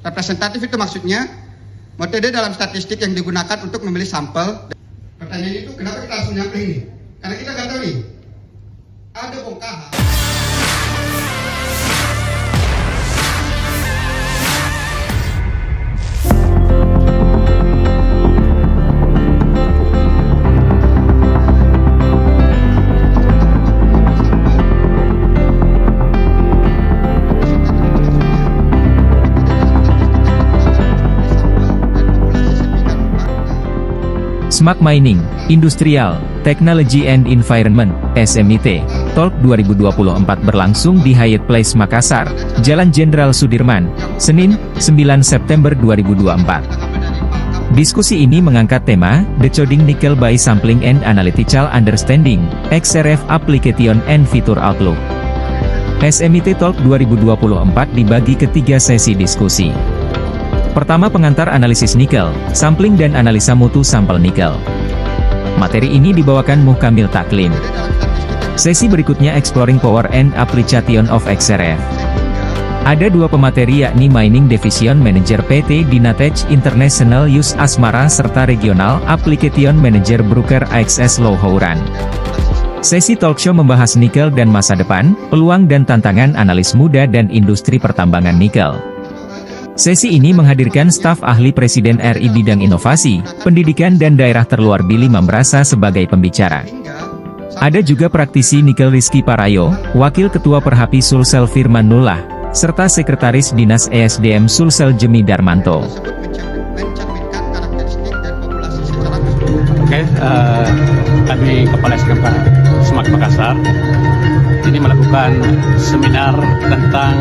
Representatif itu maksudnya metode dalam statistik yang digunakan untuk memilih sampel. Pertanyaan itu kenapa kita langsung nyampe ini? Karena kita nggak tahu nih, ada bongkahan. Smart Mining, Industrial, Technology and Environment, SMIT, Talk 2024 berlangsung di Hyatt Place Makassar, Jalan Jenderal Sudirman, Senin, 9 September 2024. Diskusi ini mengangkat tema, Decoding Nickel by Sampling and Analytical Understanding, XRF Application and Feature Outlook. SMIT Talk 2024 dibagi ke 3 sesi diskusi. Pertama, pengantar analisis nikel, sampling dan analisa mutu sampel nikel. Materi ini dibawakan Muhkamil Taklim. Sesi berikutnya Exploring Power and Application of XRF. Ada 2 pemateri yakni Mining Division Manager PT Dinatech International Use Asmara serta Regional Application Manager Broker AXS Lohouran. Sesi talkshow membahas nikel dan masa depan, peluang dan tantangan analis muda dan industri pertambangan nikel. Sesi ini menghadirkan staf ahli Presiden RI bidang inovasi, pendidikan dan daerah terluar Billy Mambrasa sebagai pembicara. Ada juga praktisi nikel Rizky Parayo, Wakil Ketua Perhapi Sulsel Firman Nullah, serta Sekretaris Dinas ESDM Sulsel Jemi Darmanto. Kami Kepala SKK Semak Makassar ini melakukan seminar tentang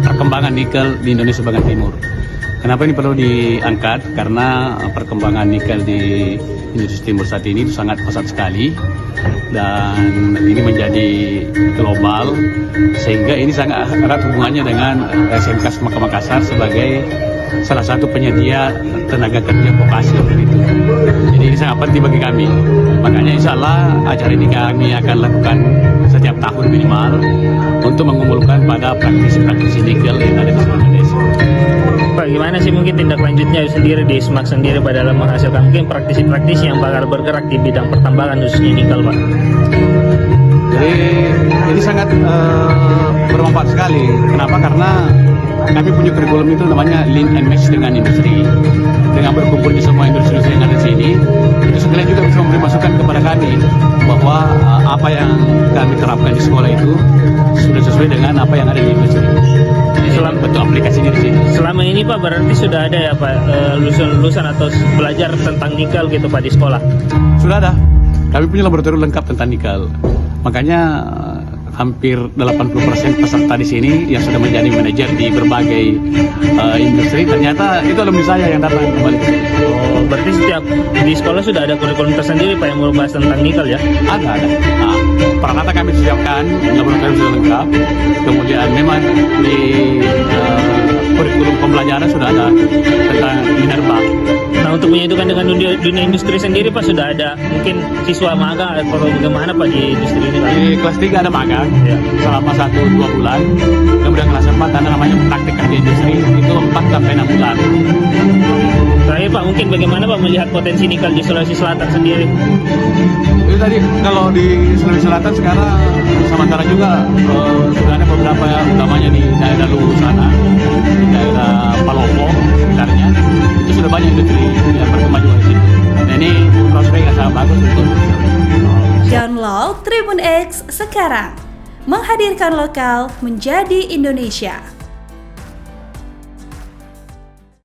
perkembangan nikel di Indonesia bagian timur. Kenapa ini perlu diangkat? Karena perkembangan nikel di Indonesia Timur saat ini sangat pesat sekali dan ini menjadi global, sehingga ini sangat erat hubungannya dengan SMK Semak Makassar sebagai salah satu penyedia tenaga kerja vokasi itu. Jadi ini sangat penting bagi kami. Makanya insya Allah acara ini kami akan lakukan setiap tahun minimal untuk mengumpulkan pada praktisi-praktisi nikel yang ada di seluruh Indonesia. Pak, gimana sih mungkin tindak lanjutnya sendiri di SMAK sendiri pada dalam menghasilkan mungkin praktisi-praktisi yang bakal bergerak di bidang pertambangan khususnya nikel, Pak? Jadi ini sangat bermanfaat sekali. Kenapa? Karena kami punya kurikulum itu namanya Link and Match dengan industri. Dengan berkumpul di semua industri yang ada di sini, itu sekalian juga bisa memberi masukan kepada kami bahwa apa yang kami terapkan di sekolah itu sudah sesuai dengan apa yang ada di industri. Jadi selama bentuk aplikasi di sini. Selama ini Pak berarti sudah ada ya Pak lulusan atau belajar tentang nikel gitu Pak di sekolah? Sudah ada. Kami punya laboratorium lengkap tentang nikel. Makanya hampir 80% peserta di sini yang sudah menjadi manajer di berbagai industri, ternyata itu alumni saya yang datang kembali ke sini. Oh, berarti setiap di sekolah sudah ada kurikulum tersendiri Pak yang membahas tentang nikel ya? Ada. Nah, peralatan kami siapkan, laboratorium sudah lengkap. Kemudian memang di kurikulum pembelajaran sudah ada tentang minerba. Nah, untuk menyatukan dengan dunia industri sendiri Pak sudah ada mungkin siswa magang atau bagaimana Pak di industri ini Pak? Di kelas 3 ada magang ya, selama 1-2 bulan. Kemudian kelas 4 ada namanya praktik kerja industri, itu 4-6 bulan. Terakhir Pak, mungkin bagaimana Pak melihat potensi nikel di Sulawesi Selatan sendiri? Itu tadi kalau di Sulawesi Selatan sekarang sementara juga sudah ada beberapa utamanya di daerah Luwu sana, di daerah Palopo sekitarnya, itu sudah banyak industri yang berkembang juga di sini. Nah, ini prospek yang sangat bagus untuk Download Tribun X sekarang, menghadirkan lokal menjadi Indonesia.